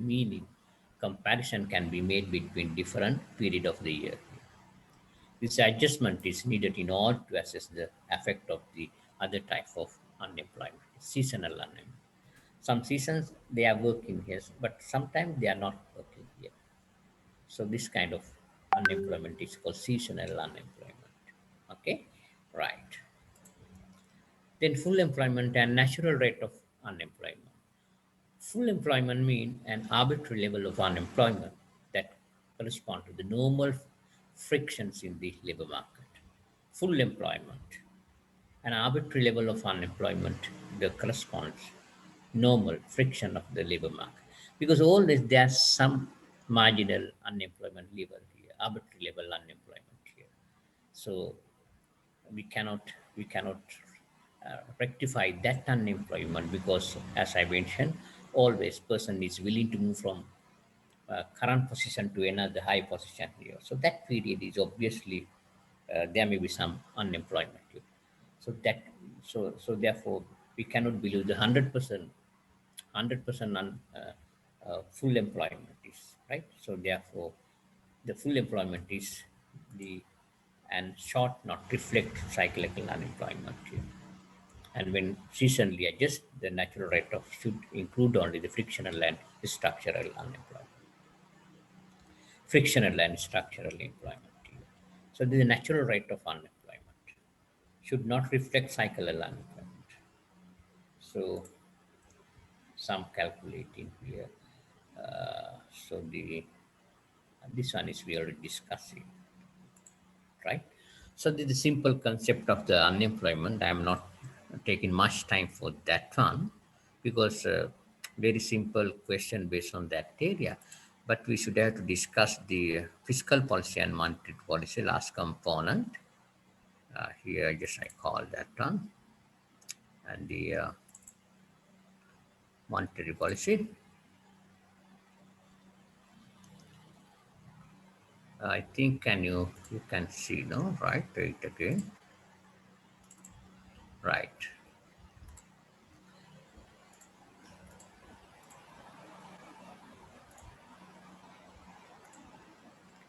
meaning comparison can be made between different period of the year. This adjustment is needed in order to assess the effect of the other type of unemployment, seasonal unemployment. Some seasons they are working here, but sometimes they are not working here. So this kind of unemployment is called seasonal unemployment. Okay, right. Then full employment and natural rate of unemployment. Full employment means an arbitrary level of unemployment that correspond to the normal frictions in the labor market. Full employment, an arbitrary level of unemployment that corresponds normal friction of the labor market. Because all this, there's some marginal unemployment level here, arbitrary level unemployment here. So we cannot rectify that unemployment because, as I mentioned, always person is willing to move from current position to another high position here. So that period is obviously there may be some unemployment here. So that so therefore we cannot believe the 100% full employment is right. So therefore the full employment is the and short not reflect cyclical unemployment here. And when seasonally adjust, the natural rate of should include only the frictional and structural unemployment. Frictional and structural employment here. So the natural rate of unemployment should not reflect cyclical unemployment. So some calculating here. So the this one is we already discussing, right? So the simple concept of the unemployment, I am not taking much time for that one because very simple question based on that area. But we should have to discuss the fiscal policy and monetary policy last component. Here, just I call that one and the monetary policy. I think you can see no right it again right.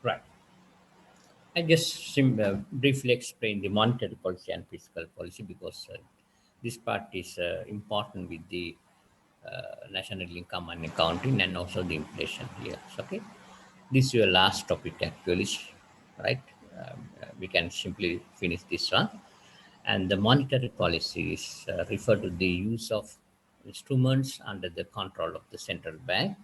Right. I just briefly explain the monetary policy and fiscal policy because this part is important with the national income and accounting and also the inflation here. So, okay, this is your last topic actually, right? We can simply finish this one. And the monetary policy is refer to the use of instruments under the control of the central bank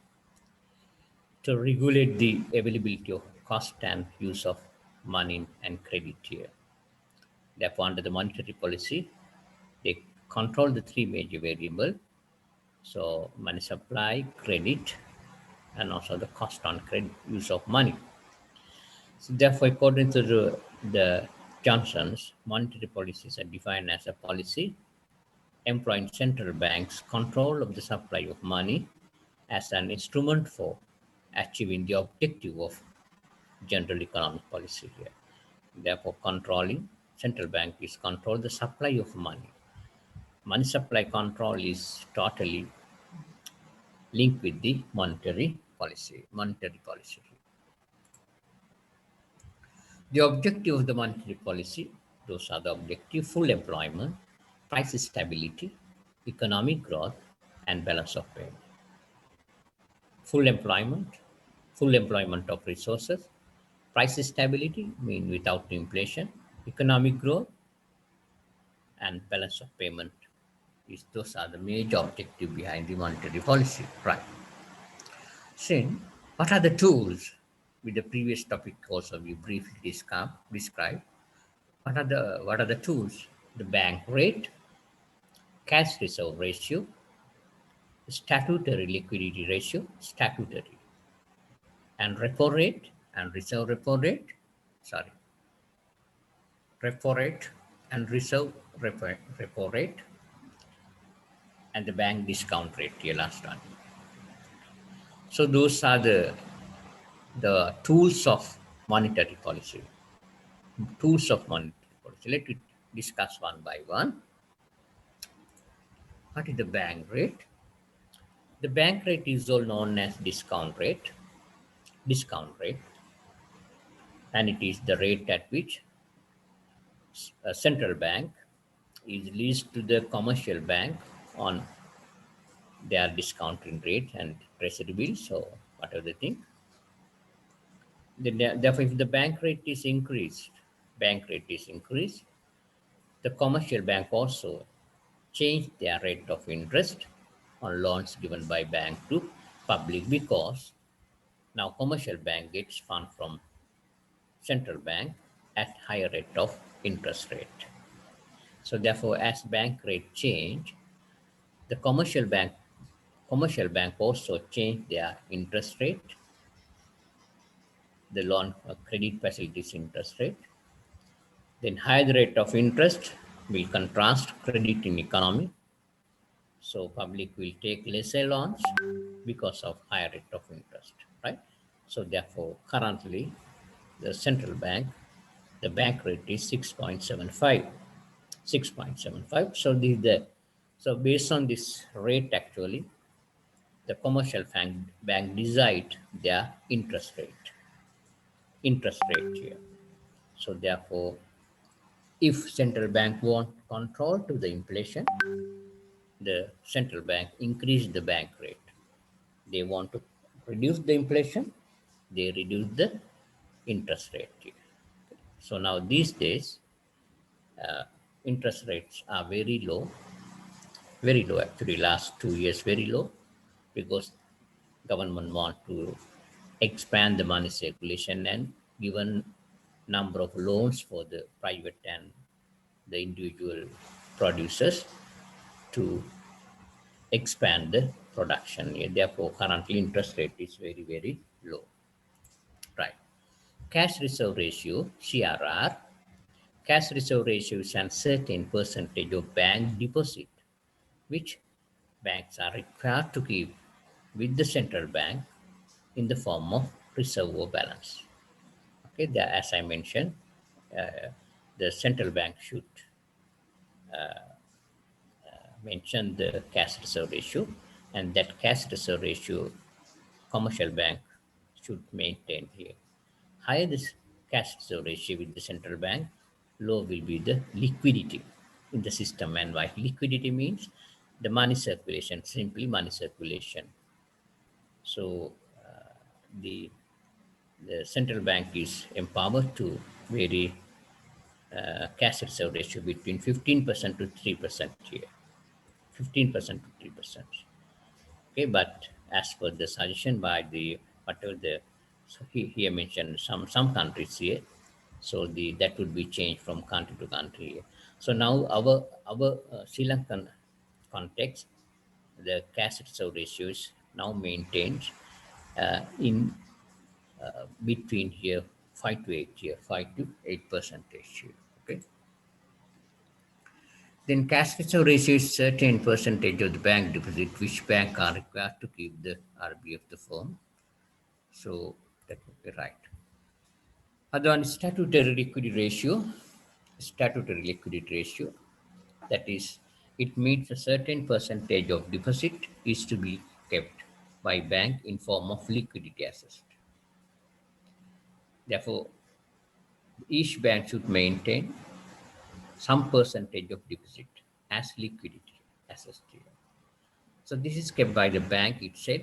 to regulate the availability of cost and use of money and credit here. Therefore, under the monetary policy, they control the three major variables. So money supply, credit, and also the cost on credit use of money. So therefore, according to the Johnson's, monetary policies are defined as a policy employing central banks' control of the supply of money as an instrument for achieving the objective of general economic policy here. Therefore, controlling central bank is control the supply of money. Money supply control is totally linked with the monetary policy. Monetary policy. The objective of the monetary policy, those are the objective: full employment, price stability, economic growth, and balance of payment. Full employment, full employment of resources, price stability, mean without inflation, economic growth, and balance of payment. Is those are the major objective behind the monetary policy, right? Then, what are the tools? With the previous topic also we briefly described. What are the tools? The bank rate, cash reserve ratio, statutory liquidity ratio, statutory, and repo rate and reserve repo rate, sorry, repo rate and reserve repo rate, and the bank discount rate here last one. So those are the tools of monetary policy. Tools of monetary policy. Let us discuss one by one. What is the bank rate? The bank rate is all known as discount rate, and it is the rate at which a central bank is leased to the commercial bank on their discounting rate and treasury bills or whatever they think. Therefore, if the bank rate is increased, the commercial bank also change their rate of interest on loans given by bank to public, because now commercial bank gets fund from central bank at higher rate of interest rate. So therefore, as bank rate change, the commercial bank also change their interest rate, the loan credit facilities interest rate. Then higher rate of interest will contrast credit in economy. So public will take lesser loans because of higher rate of interest, right? So therefore, currently, the central bank, the bank rate is 6.75. 6.75. So based on this rate, actually, the commercial bank decide their interest rate here. So therefore, if central bank want control to the inflation, the central bank increase the bank rate. They want to reduce the inflation, they reduce the interest rate here. So now these days, interest rates are very low actually. Last 2 years, very low, because government want to expand the money circulation and given number of loans for the private and the individual producers to expand the production. Therefore, currently interest rate is very low. Right. Cash reserve ratio (CRR). Cash reserve ratio is a certain percentage of bank deposit which banks are required to keep with the central bank in the form of reserve or balance. Okay, as I mentioned, the central bank should mention the cash reserve ratio, and that cash reserve ratio commercial bank should maintain here. Higher this cash reserve ratio with the central bank, low will be the liquidity in the system. And why liquidity means the money circulation, simply money circulation. So the the central bank is empowered to vary cash reserve ratio between 15% to 3% here. 15% to 3%. Okay, but as per the suggestion by the whatever the so he here mentioned some countries here, so the that would be changed from country to country. So now our Sri Lankan context, the cash reserve ratio is now maintained in between here 5 to 8 percentage here. Okay, then cash reserve ratio is certain percentage of the bank deposit which bank are required to keep the RB of the firm. So that would be right. Other one, statutory liquidity ratio, that is, it means a certain percentage of deposit is to be kept by bank in form of liquidity assets. Therefore, each bank should maintain some percentage of deposit as liquidity assets. So this is kept by the bank itself.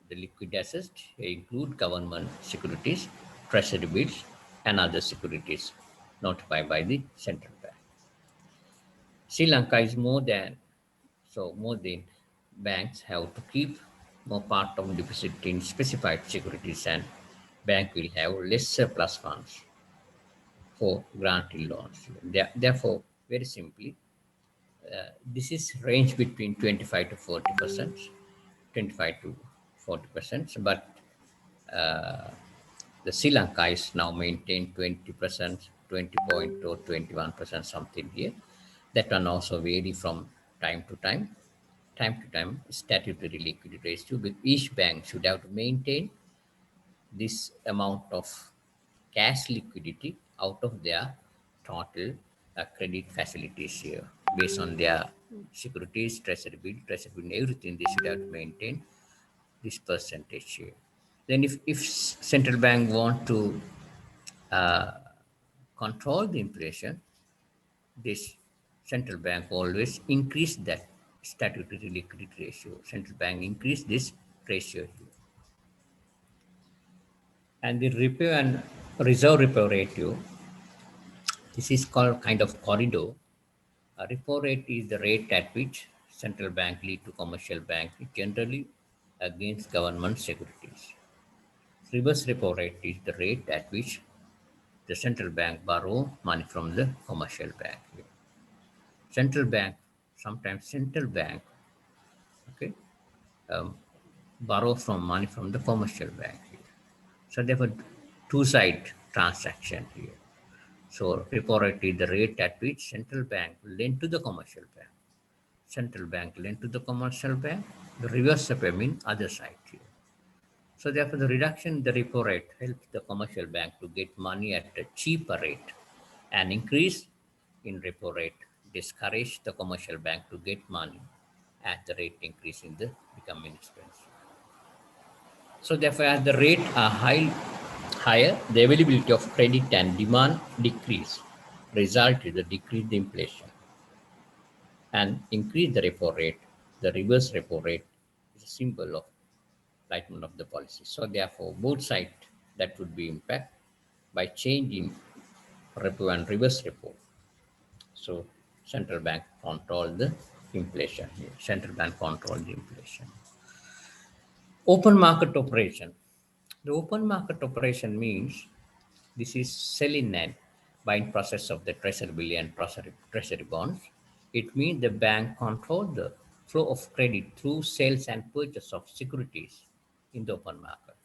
The liquid assets include government securities, treasury bills, and other securities notified by the central bank. Sri Lanka is more than banks have to keep more part of deposit in specified securities, and bank will have less surplus funds for granting loans. Therefore, very simply, this is range between 25 to 40%, 25 to 40%, but the Sri Lanka is now maintained 20%, 20 point or 21% something here. That one also vary from time to time. Time to time, statutory liquidity ratio, but each bank should have to maintain this amount of cash liquidity out of their total credit facilities here. based on their securities, treasury bill, everything. They should have to maintain this percentage here. Then, if central bank want to uh, control the inflation, this central bank always increase that statutory liquidity ratio. Central bank increase this ratio here. And the repo and reserve repo ratio, this is called kind of corridor. A repo rate is the rate at which central bank lead to commercial bank generally against government securities. Reverse repo rate is the rate at which the central bank borrow money from the commercial bank. Central bank, sometimes central bank, okay, um, borrow from money from the commercial bank here. So therefore, two-side transaction here. So repo rate is the rate at which central bank lend to the commercial bank. Central bank lend to the commercial bank. The reverse repo mean other side here. So therefore, the reduction in the repo rate helps the commercial bank to get money at a cheaper rate. An increase in repo rate discourage the commercial bank to get money at the rate increase in the becoming expensive. So therefore, as the rate are higher, the availability of credit and demand decrease, result in the decrease the inflation and increase the repo rate. The reverse repo rate is a symbol of lightning of the policy. So therefore, both sides that would be impact by changing repo and reverse repo. So central bank control the inflation. Central bank control the inflation. Open market operation. The open market operation means this is selling and buying process of the treasury bill and treasury bonds. It means the bank control the flow of credit through sales and purchase of securities in the open market.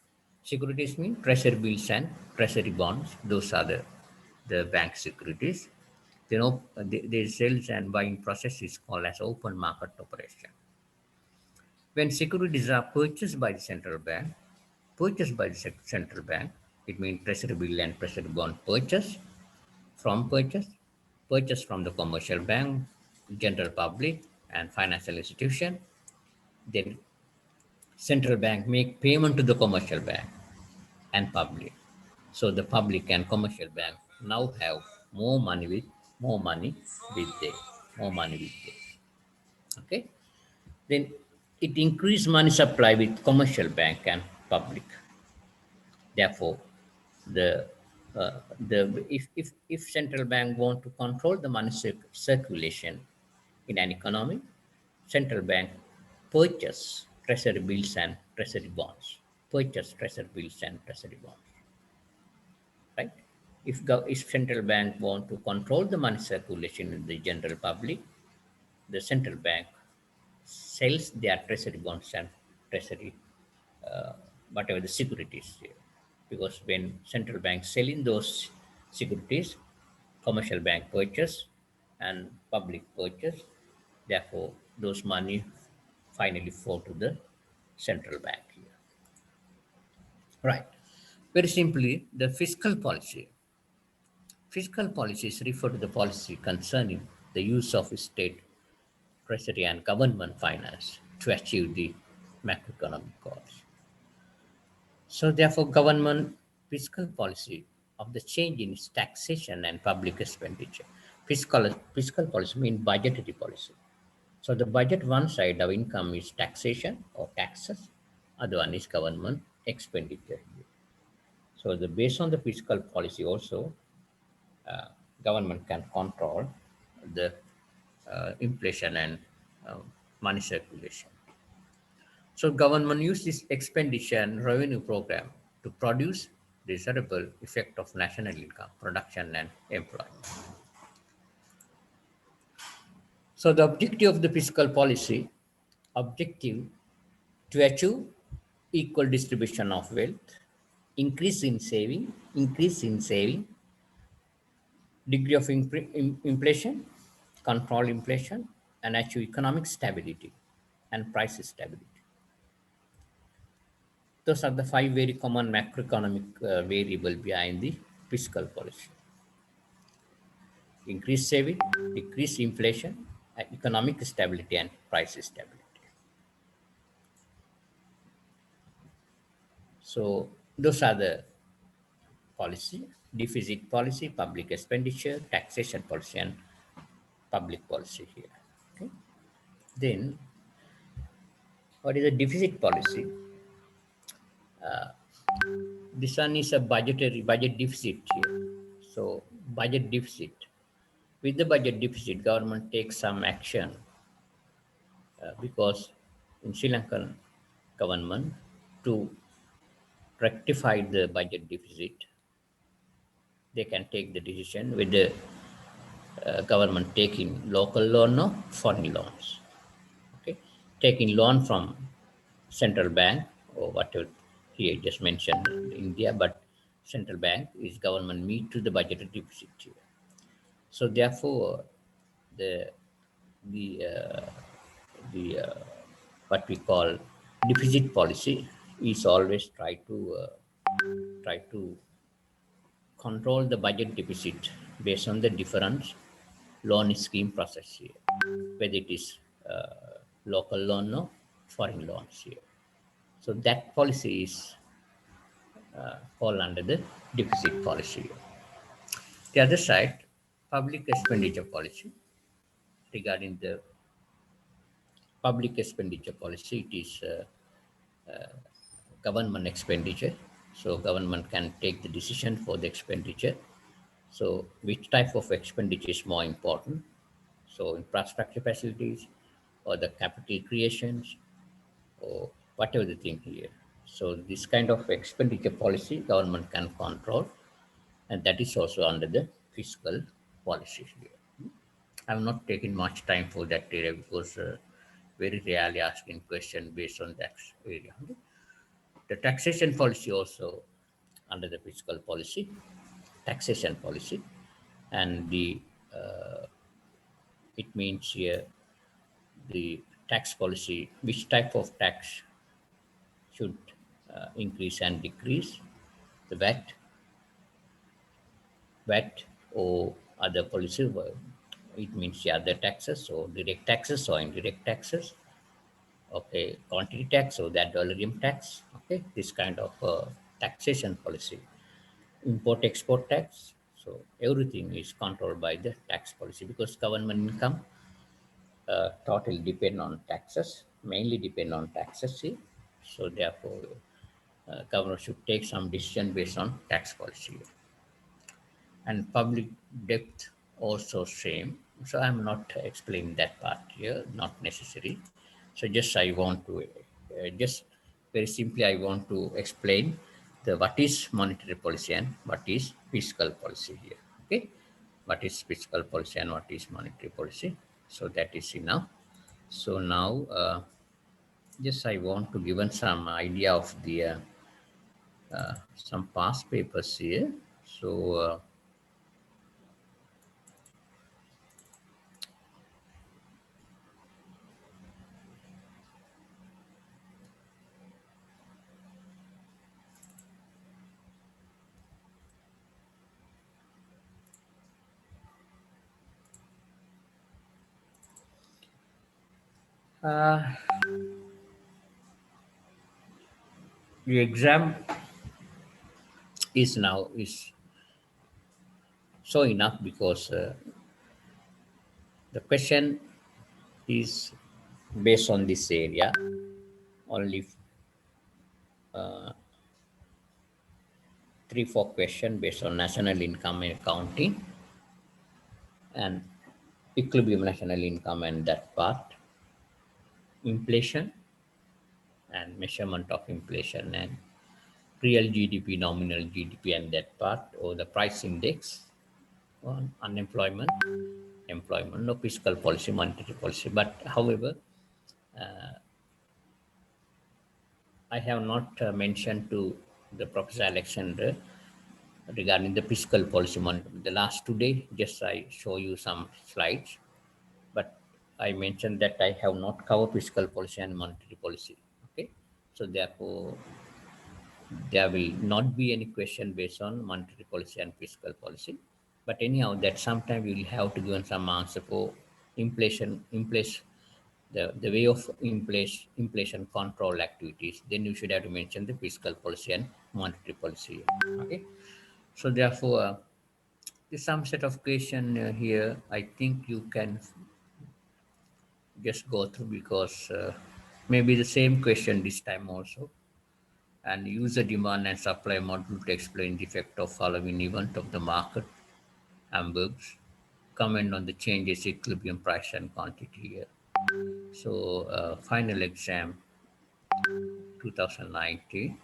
Securities mean treasury bills and treasury bonds. Those are the bank securities. The sales and buying process is called as open market operation. When securities are purchased by the central bank, it means treasury bill and treasury bond purchase from the commercial bank, general public, and financial institution. Then central bank make payment to the commercial bank and public. So the public and commercial bank now have more money with them, more money with them. Okay. Then it increase money supply with commercial bank and public. Therefore, the if central bank want to control the money circulation in an economy, central bank purchase treasury bills and treasury bonds. Purchase treasury bills and treasury bonds. Right? If central bank want to control the money circulation in the general public, the central bank sells their treasury bonds and treasury uh, whatever the securities here. Because when central bank selling those securities, commercial bank purchase and public purchase, therefore those money finally fall to the central bank here. Right. Very simply, the fiscal policy. Fiscal policies refer to the policy concerning the use of state treasury and government finance to achieve the macroeconomic goals. So therefore, government fiscal policy of the change in its taxation and public expenditure. Fiscal policy means budgetary policy. So the budget one side of income is taxation or taxes, other one is government expenditure. So the based on the fiscal policy also, uh, government can control the inflation and uh, money circulation. So government uses expenditure and revenue program to produce desirable effect of national income, production and employment. So the objective of the fiscal policy, objective to achieve equal distribution of wealth, increase in saving, degree of inflation, control inflation, and achieve economic stability and price stability. Those are the five very common macroeconomic variable behind the fiscal policy. Increase saving, decrease inflation, economic stability and price stability. So those are the policy: deficit policy, public expenditure, taxation policy, and public policy here. Okay. Then what is the deficit policy? This one is a budget deficit here. So budget deficit. With the budget deficit, government takes some action because in Sri Lankan government to rectify the budget deficit, they can take the decision with the government taking local loan or foreign loans. Okay, taking loan from central bank or whatever here just mentioned India, but central bank is government meet to the budget deficit here. So therefore, the the uh, the what we call deficit policy is always try to control the budget deficit based on the different loan scheme process here, whether it is local loan or foreign loans here. So that policy is fall under the deficit policy. The other side, public expenditure policy. Regarding the public expenditure policy, it is government expenditure. So government can take the decision for the expenditure. So which type of expenditure is more important? So infrastructure facilities or the capital creations or whatever the thing here. So this kind of expenditure policy government can control, and that is also under the fiscal policy here. I'm not taking much time for that area because very rarely asking question based on that area. The taxation policy also under the fiscal policy, taxation policy, and the it means here the tax policy, which type of tax should increase and decrease, the VAT or other policy. It means the other taxes, so direct taxes or indirect taxes. Okay, quantity tax or that dolarium tax. Okay, this kind of taxation policy, import export tax. So everything is controlled by the tax policy because government income totally depend on taxes, mainly depend on taxes here. So therefore, government should take some decision based on tax policy. And public debt also same. So I'm not explaining that part here, not necessary. So just I want to just very simply I want to explain the what is monetary policy and what is fiscal policy here. Okay, what is fiscal policy and what is monetary policy. So that is enough. So now just I want to give some idea of the some past papers here. So the exam is now is so enough because the question is based on this area only three four question based on national income and accounting and equilibrium national income and that part, inflation and measurement of inflation and real GDP, nominal GDP and that part, or the price index on unemployment, employment, no fiscal policy, monetary policy. But however, I have not mentioned to the Professor Alexander regarding the fiscal policy. The last 2 days, just I show you some slides, but I mentioned that I have not covered fiscal policy and monetary policy. Okay, so therefore there will not be any question based on monetary policy and fiscal policy. But anyhow, that sometime we will have to give some answer for the way of inflation control activities, then you should have to mention the fiscal policy and monetary policy. Okay, so therefore, there's some set of question here. I think you can just go through because maybe the same question this time also, and use the demand and supply model to explain the effect of following event of the market hamburgs, comment on the changes equilibrium price and quantity here. So final exam 2019,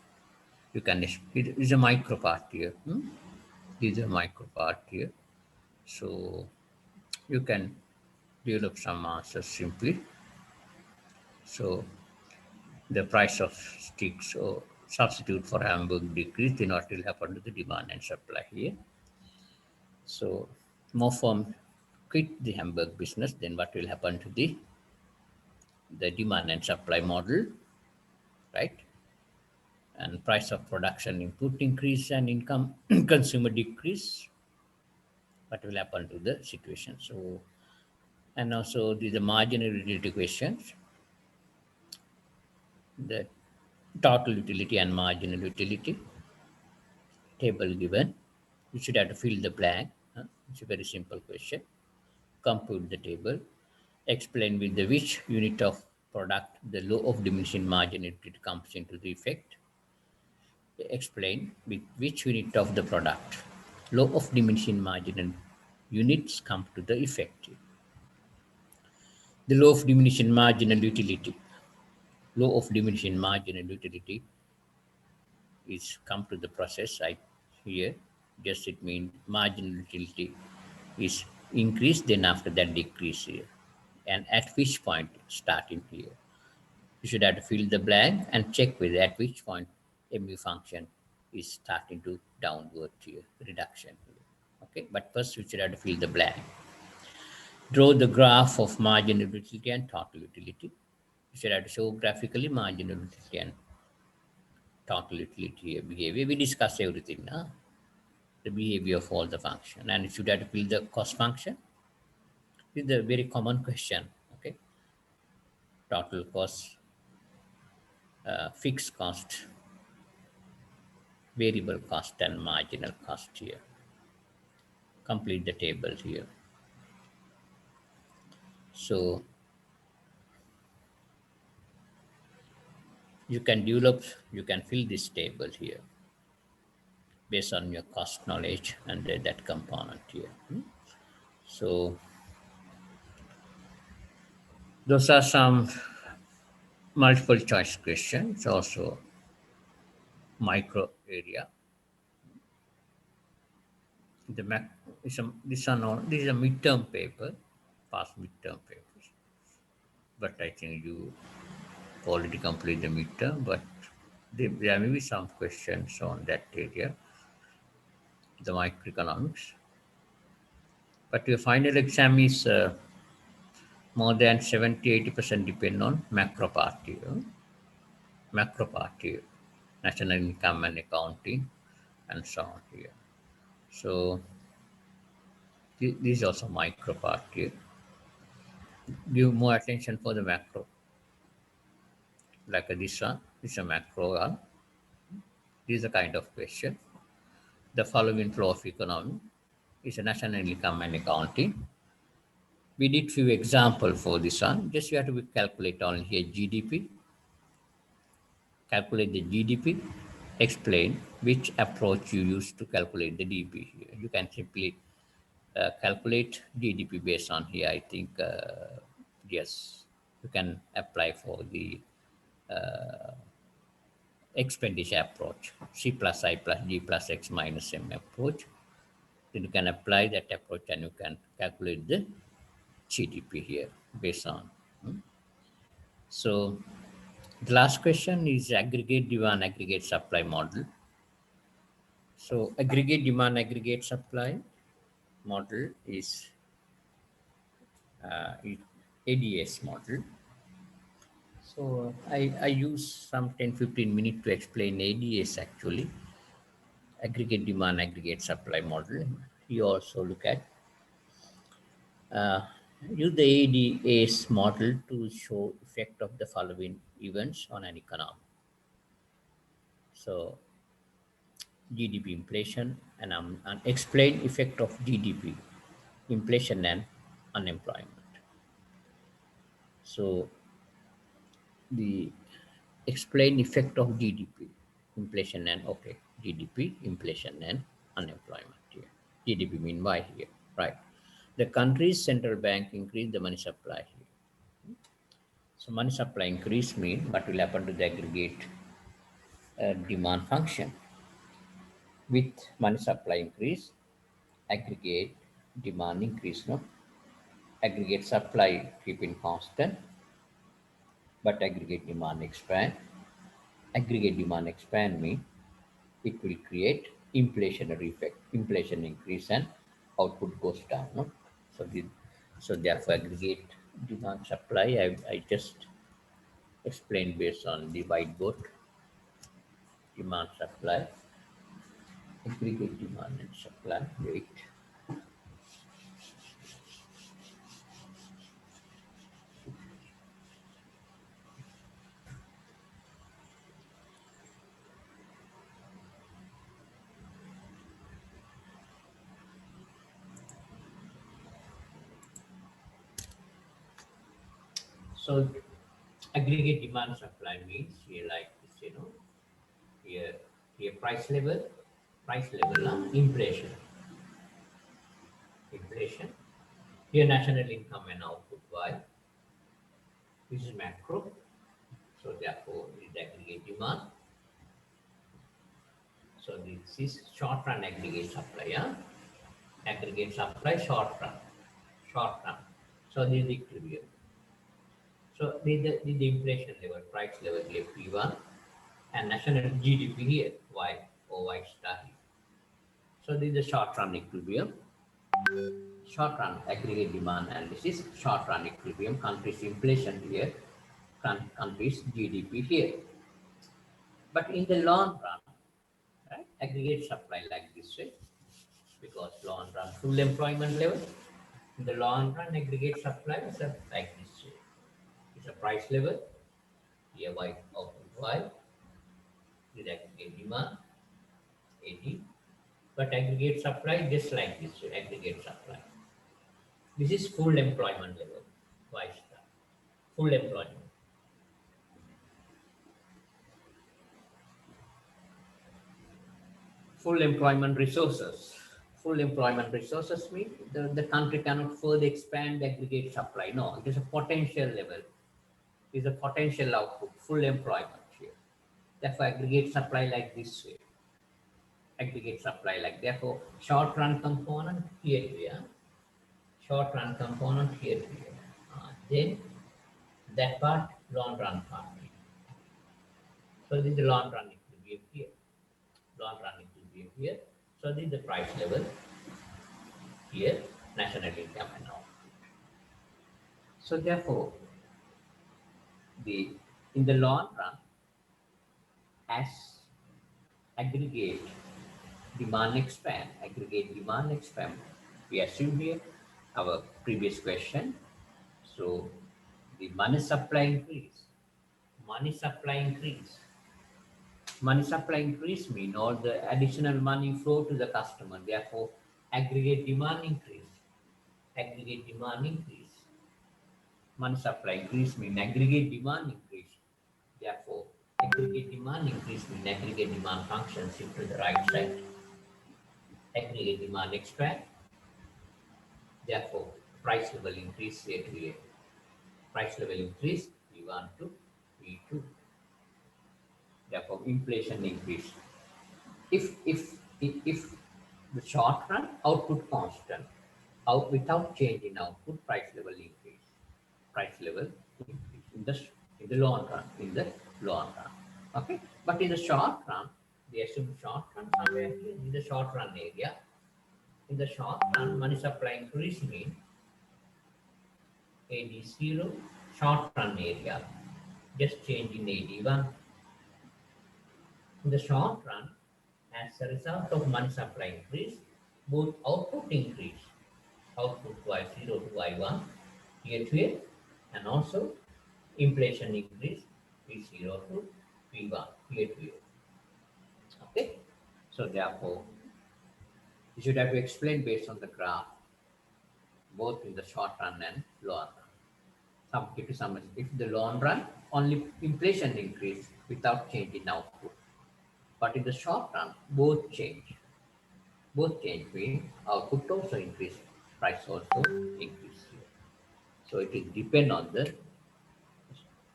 you can, it is a micro part here. This is a micro part here. So you can develop some answers simply. So the price of sticks or substitute for hamburg decrease, then what will happen to the demand and supply here. So more firm quit the hamburg business, then what will happen to the demand and supply model, right? And price of production input increase and income consumer decrease, what will happen to the situation. So, and also the marginal utility questions, the total utility and marginal utility table given. You should have to fill the blank. It's a very simple question. Compute the table. Explain with the which unit of product the law of diminishing marginal utility comes into the effect. Explain with which unit of the product law of diminishing marginal units come to the effect. The law of diminishing marginal utility. Law of diminishing marginal utility is come to the process right here. Just it means marginal utility is increased, then after that decrease here. And at which point starting here. You should have to fill the blank and check with at which point mu function is starting to downward here, reduction here. Okay, but first you should have to fill the blank. Draw the graph of marginal utility and total utility. You should have to show graphically marginal utility and total utility behavior. We discuss everything now, the behavior of all the function, and you should have to fill the cost function. This is a very common question. Okay, total cost, fixed cost, variable cost, and marginal cost here. Complete the table here. So you can develop, you can fill this table here based on your cost knowledge and that component here. So those are some multiple choice questions, also micro area. The Mac is a, this is a midterm paper, past midterm papers. But I think you already complete the midterm, but there may be some questions on that area, the microeconomics. But your final exam is more than 70-80% depend on macro part here. Macro part here, national income and accounting, and so on here. So this is also micro part here. Give more attention for the macro. Like this one, this is a macro one. This is a kind of question. The following flow of economy is a national income and accounting. We did few example for this one. Just you have to calculate only here GDP. Calculate the GDP. Explain which approach you use to calculate the DP here. You can simply calculate GDP based on here. I think yes, you can apply for the expenditure approach, C plus I plus D plus X minus M approach. Then you can apply that approach and you can calculate the GDP here based on. So the last question is aggregate demand, aggregate supply model. So aggregate demand, aggregate supply model is ADS model. So I use some 10-15 minutes to explain ADS actually, aggregate demand, aggregate supply model. You also look at Use the ADA's model to show effect of the following events on an economy. So GDP inflation and explain effect of GDP inflation and unemployment. So the explain effect of GDP inflation and okay GDP inflation and unemployment here. GDP mean why here, right? The country's central bank increased the money supply here. So money supply increase mean what will happen to the aggregate demand function. With money supply increase, aggregate demand increase, no? Aggregate supply keeping constant, but aggregate demand expand. Aggregate demand expand mean it will create inflationary effect. Inflation increase and output goes down, no? So so therefore aggregate demand supply I just explained based on the whiteboard. Demand supply, aggregate demand and supply. Wait. So aggregate demand supply means here like this, here here price level inflation. Inflation. Here national income and output Y. This is macro. So therefore it is aggregate demand. So this is short run aggregate supply, yeah? Aggregate supply short run. Short run. So this is equilibrium. So the inflation level, price level here P1 and national GDP here, Y or Y star here. So this is the short run equilibrium. Short run aggregate demand analysis, short run equilibrium, country's inflation here, country's GDP here. But in the long run, right, aggregate supply like this way, because long run full employment level, in the long run aggregate supply is like this way. It's a price level, here Y output Y, with aggregate demand, AD, but aggregate supply just like this way, aggregate supply. This is full employment level, Y star, full employment. Full employment resources. Full employment resources mean the country cannot further expand aggregate supply. No, it is a potential level. It is a potential output, full employment here. Therefore, aggregate supply like this way. Aggregate supply like therefore short run component here, short run component here. Then that part long run part. So this is the long run equilibrium here. Long run equilibrium here. So this is the price level here, national income and all. So therefore, the in the long run, as aggregate aggregate demand expand, we assume here our previous question. So the money supply increase, money supply increase, money supply increase mean all the additional money flow to the customer. Therefore, aggregate demand increase, aggregate demand increase. Money supply increase mean aggregate demand increase. Therefore, aggregate demand increase mean aggregate demand function shift to the right side. Aggregate demand expand. Therefore, price level increase here to here. Price level increase V1 to V2. Therefore, inflation increase. If the short run output constant, out without change in output, price level increase. Price level increase in the long run. In the long run. Okay. But in the short run, we assume short run somewhere here in the short run area. In the short run, money supply increase mean AD0 short run area. Just change in AD1. In the short run, as a result of money supply increase, both output increase, output Y0 to Y1, year to year, and also inflation increase P0 to P1 year to year. Okay, so therefore you should have to explain based on the graph, both in the short run and long run. Give you some. If the long run only inflation increase without change in output, but in the short run both change. Both change means output also increase, price also increase. So it will depend on the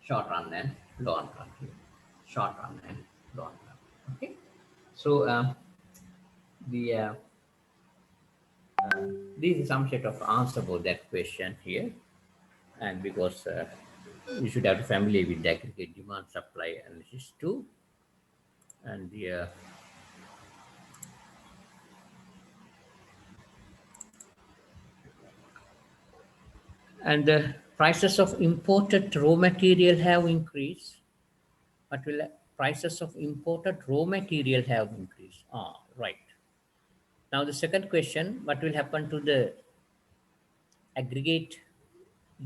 short run and long run. Short run and long run. Okay. So the this is some set of answer about that question here, and because you should have to familiar with the aggregate demand supply analysis too, and the and the prices of imported raw material have increased. But will prices of imported raw material have increased? Ah, right. Now the second question: what will happen to the aggregate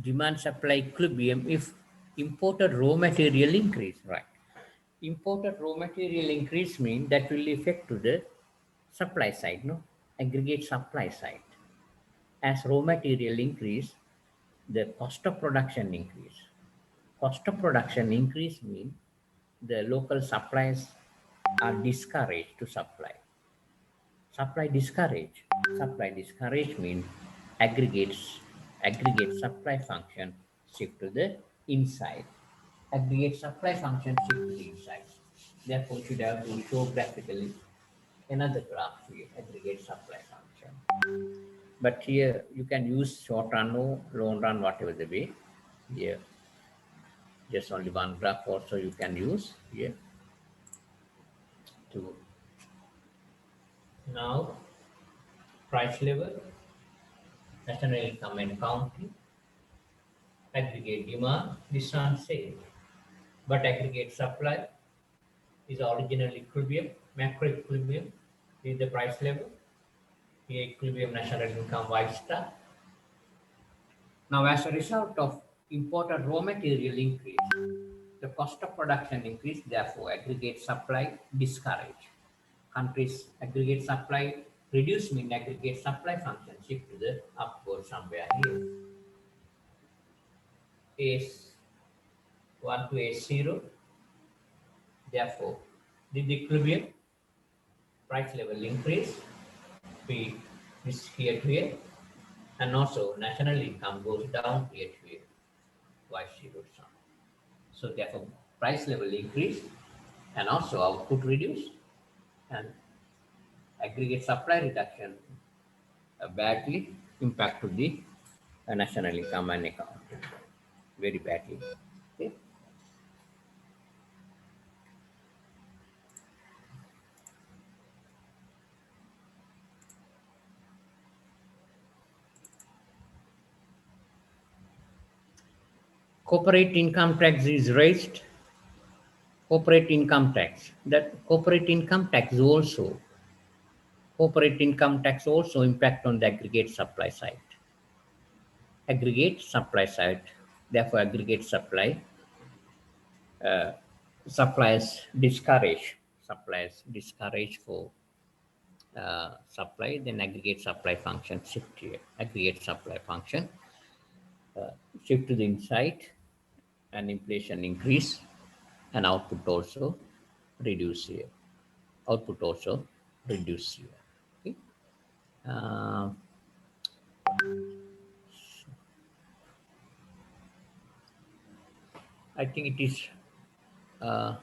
demand supply equilibrium if imported raw material increase? Right. Imported raw material increase means that will affect to the supply side, no, aggregate supply side. As raw material increase, the cost of production increase. Cost of production increase means the local suppliers are discouraged to supply. Supply discourage. Supply discourage means aggregate supply function shift to the inside. Aggregate supply function shift to the inside. Therefore, you should have to show graphically another graph here, aggregate supply function. But here you can use short run or long run, whatever the way. Here, just only one graph also you can use here to now price level, national income and county, aggregate demand, this one same. But aggregate supply is original equilibrium, macro equilibrium is the price level, here equilibrium national income Y star. Now as a result of imported raw material increase, the cost of production increase, therefore aggregate supply discourage. Countries aggregate supply reduce mean aggregate supply function shift to the upward somewhere here. A1 to A0. Therefore, the equilibrium price level increase, P is here to here, and also national income goes down here to here, Y0 sum. So therefore, price level increase and also output reduce, and aggregate supply reduction badly impact to the national income and account very badly. Okay. Corporate income tax is raised. Corporate income tax. That corporate income tax also impact on the aggregate supply side. Aggregate supply side. Therefore, aggregate supply uh, suppliers discourage for supply, then aggregate supply function shift here. Aggregate supply function shift to the inside, and inflation increase, and output also reduce here. Output also reduce here. Okay. Uh, I think it is uh,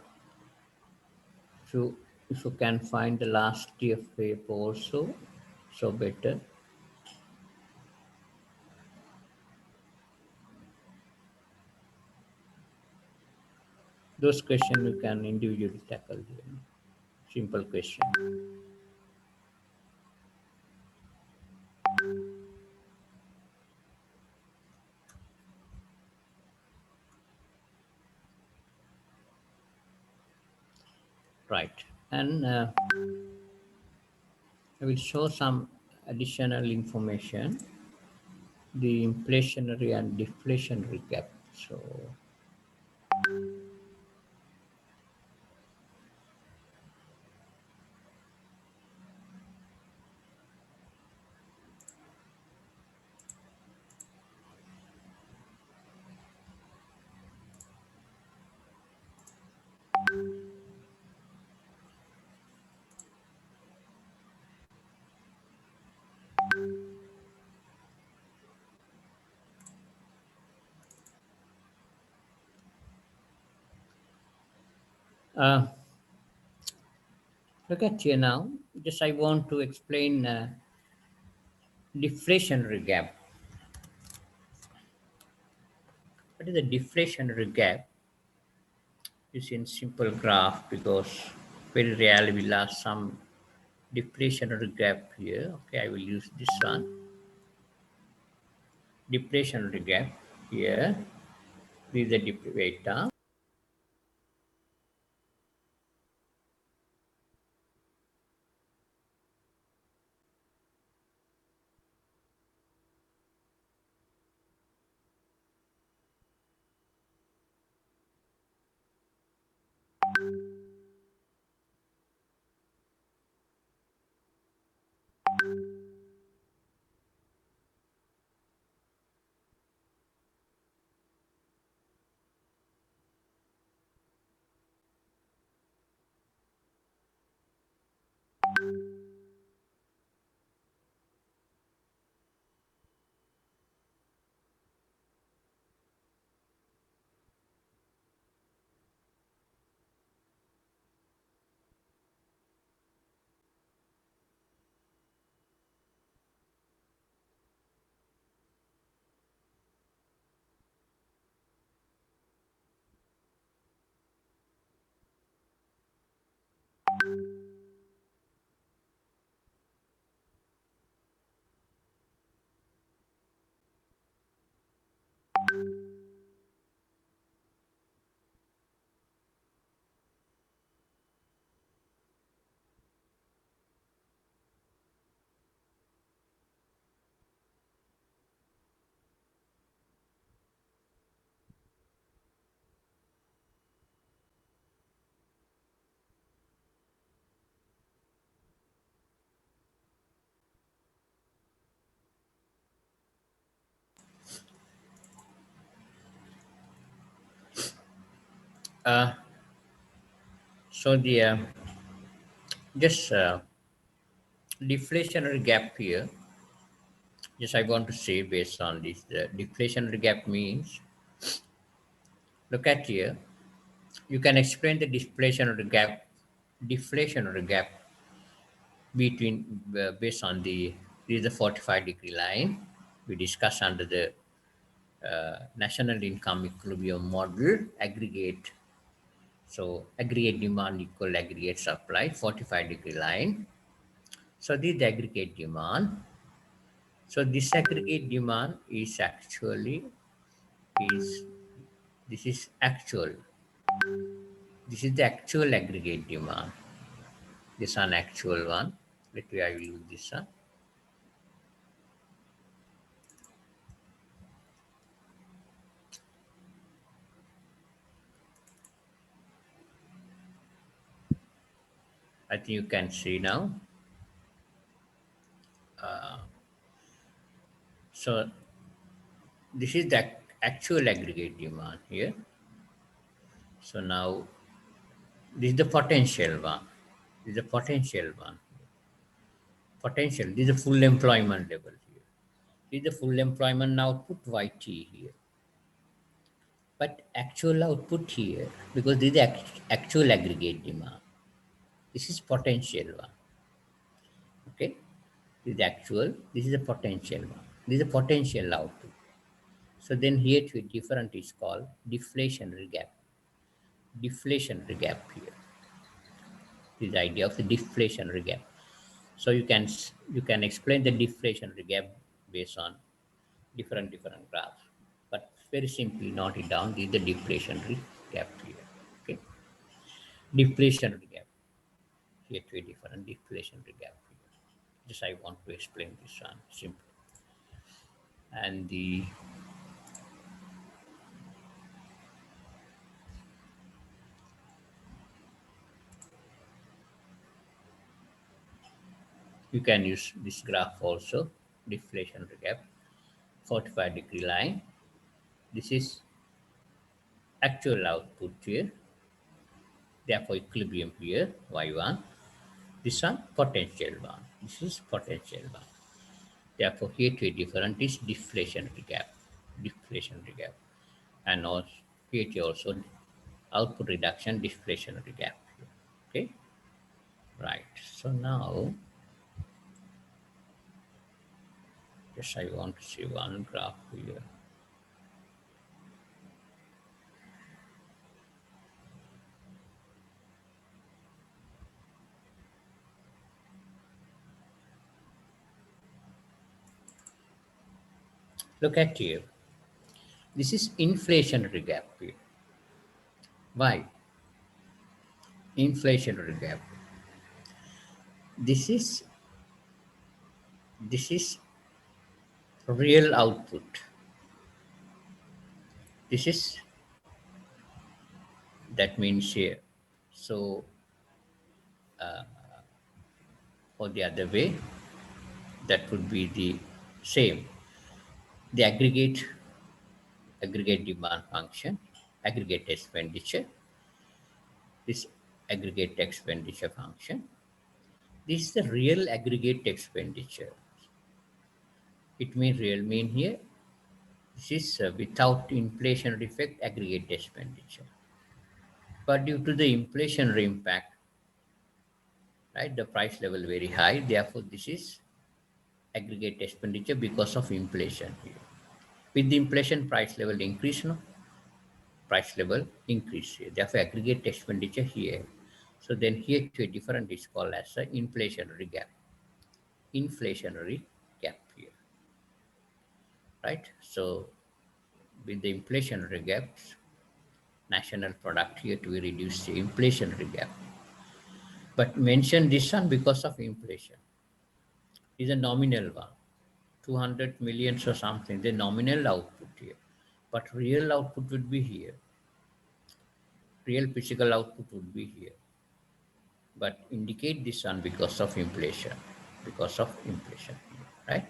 so if you can find the last year paper also, so better. Those questions you can individually tackle here. Simple question. Right. And I will show some additional information the inflationary and deflationary gap. So uh, look at here now. Just I want to explain deflationary gap. What is the deflationary gap? Is in simple graph because very rarely we'll have some deflationary gap here. Okay, I will use this one. Deflationary gap here. This is the data. Uh, so the just deflationary gap here. Just I want to say based on this, the deflationary gap means look at here. You can explain the deflationary gap between based on the this is the 45-degree line we discussed under the national income equilibrium model aggregate. So aggregate demand equal aggregate supply 45-degree line. So this is the aggregate demand. So this aggregate demand is actually is this is actual. This is the actual aggregate demand. This one actual one. Let me I will use this one. I think you can see now. So this is the actual aggregate demand here. So now this is the potential one. This is the potential one. Potential. This is the full employment level here. This is the full employment output YT here. But actual output here, because this is the actual aggregate demand. This is potential one. Okay. This is actual. This is a potential one. This is a potential output. So then here to different is called deflationary gap. Deflationary gap here. This idea of the deflationary gap. So you can explain the deflationary gap based on different graphs. But very simply note it down. This is the deflationary gap here. Okay. Deflationary gap. Here to a different deflationary gap here. Just I want to explain this one simply. and the you can use this graph also, deflationary gap, 45-degree line. This is actual output here, therefore equilibrium here, y1. This one potential one. This is potential one. Therefore, here to different is deflationary gap. Deflationary gap. And also here to also output reduction deflationary gap. Okay. Right. So now just I want to see one graph here. Look at here. This is inflationary gap here. Why? Inflationary gap. This is this is real output. This is that means here. So or the other way, that would be the same. The aggregate demand function, aggregate expenditure, this aggregate expenditure function. This is the real aggregate expenditure. It means real mean here. This is without inflationary effect aggregate expenditure. But due to the inflationary impact, right, the price level very high. Therefore, this is aggregate expenditure because of inflation here. With the inflation, price level increase, no? Price level increase here. Therefore, aggregate expenditure here. So then here to a different is called as a inflationary gap. Inflationary gap here, right? So with the inflationary gaps, national product here to reduce the inflationary gap. But mention this one because of inflation. Is a nominal one. 200 millions or something, the nominal output here. But real output would be here. Real physical output would be here. But indicate this one because of inflation. Because of inflation, right?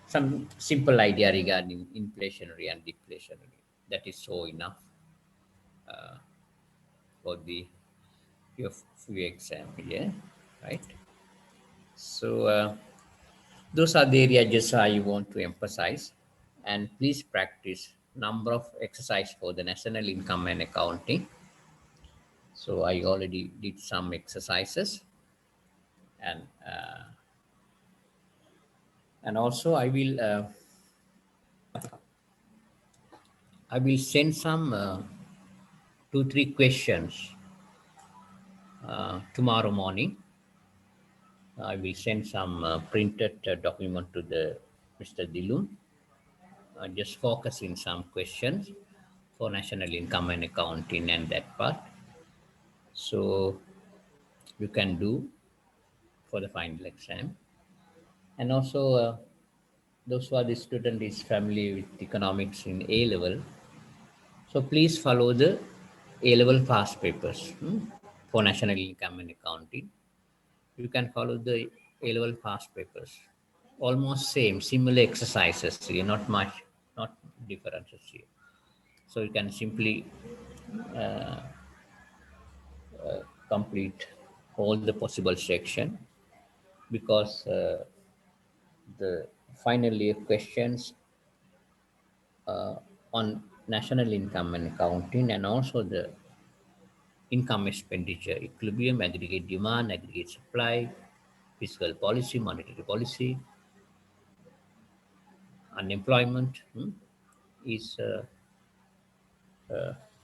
Some simple idea regarding inflationary and deflationary. That is so enough for the your few exam here, right? So those are the areas just I want to emphasize, and please practice number of exercise for the national income and accounting. So I already did some exercises, and also I will send some 2 3 questions tomorrow morning. I will send some printed document to the Mr. Dilun. Just focus in some questions for national income and accounting and that part. So you can do for the final exam. And also those who are the student is familiar with economics in A level. So please follow the A level past papers for national income and accounting. You can follow the A level past papers. Almost same, similar exercises here, not much, not differences here. So you can simply complete all the possible section because the final year questions on national income and accounting and also the income expenditure, equilibrium, aggregate demand, aggregate supply, fiscal policy, monetary policy, unemployment is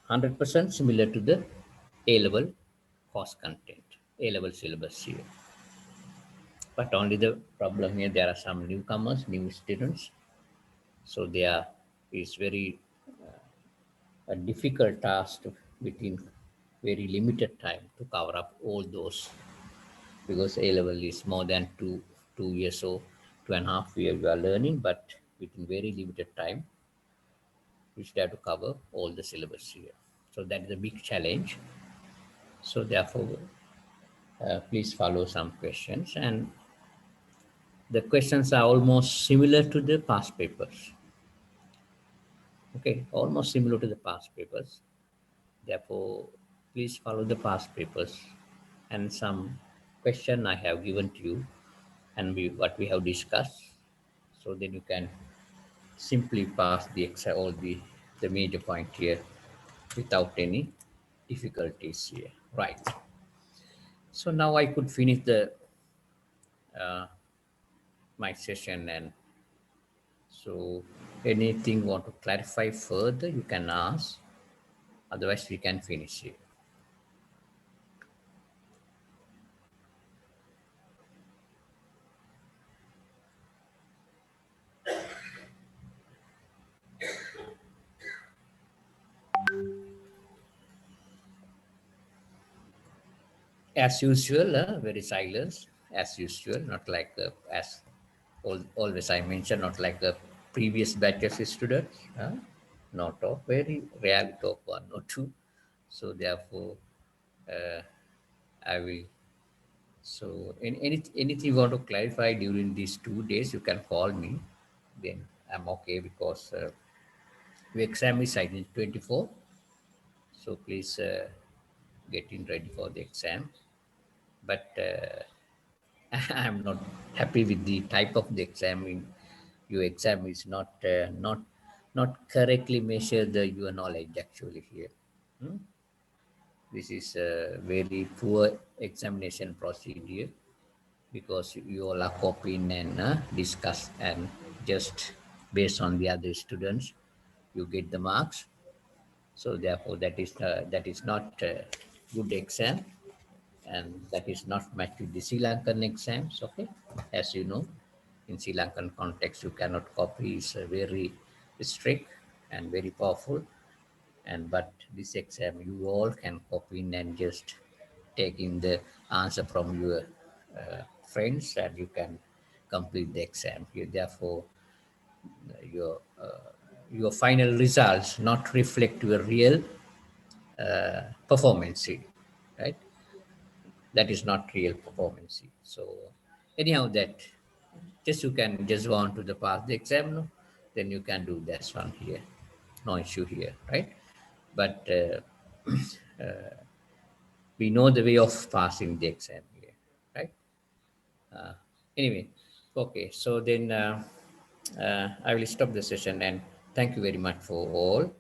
100% similar to the A level course content, A level syllabus here. But only the problem here, there are some newcomers, new students. So there is very a difficult task within very limited time to cover up all those because A level is more than 2 years or 2.5 years you are learning, but within very limited time, we should have to cover all the syllabus here. So that is a big challenge. So therefore, please follow some questions, and the questions are almost similar to the past papers. Okay, almost similar to the past papers. Therefore, please follow the past papers and some question I have given to you and what we have discussed. So then you can simply pass the all the major point here without any difficulties here. Right. So now I could finish the uh, my session, and so anything want to clarify further, you can ask. Otherwise, we can finish it. As usual, very silence. As usual, not like as always I mentioned, not like the previous batches students. Not of very rarely top one or two. So therefore, uh, I will. So anything you want to clarify during these 2 days, you can call me. Then I'm okay because the exam is I think 24. So please get in ready for the exam. But I'm not happy with the type of the exam. Your exam is not correctly measure the your knowledge actually here. Hmm? This is a very poor examination procedure because you all are copying and discuss and just based on the other students you get the marks. So therefore that is not a good exam, and that is not matched with the Sri Lankan exams. Okay, as you know, in Sri Lankan context, you cannot copy. It's very strict and very powerful. And but this exam, you all can copy in and just take in the answer from your friends, and you can complete the exam. You, therefore, your your final results not reflect your real performance, right? That is not real performance. So anyhow, that just you can just go on to the pass the exam, no? Then you can do this one here, no issue here, right? But we know the way of passing the exam here, right? Anyway, okay. So then I will stop the session, and thank you very much for all,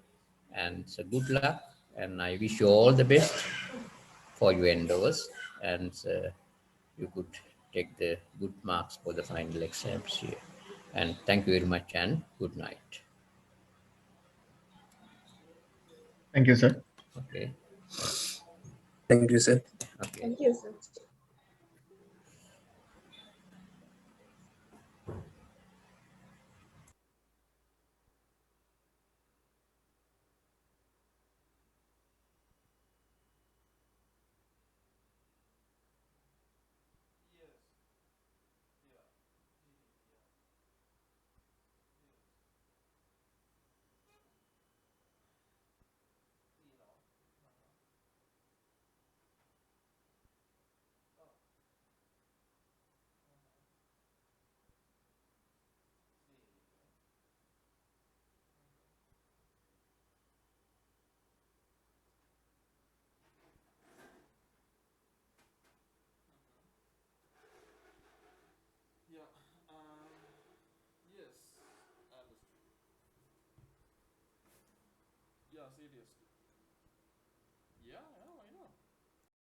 and so good luck, and I wish you all the best for your endeavors, and you could take the good marks for the final exams here. And thank you very much, and good night. Thank you, sir. Okay. Thank you, sir. Okay. Thank you, sir. Yeah, seriously. Yeah,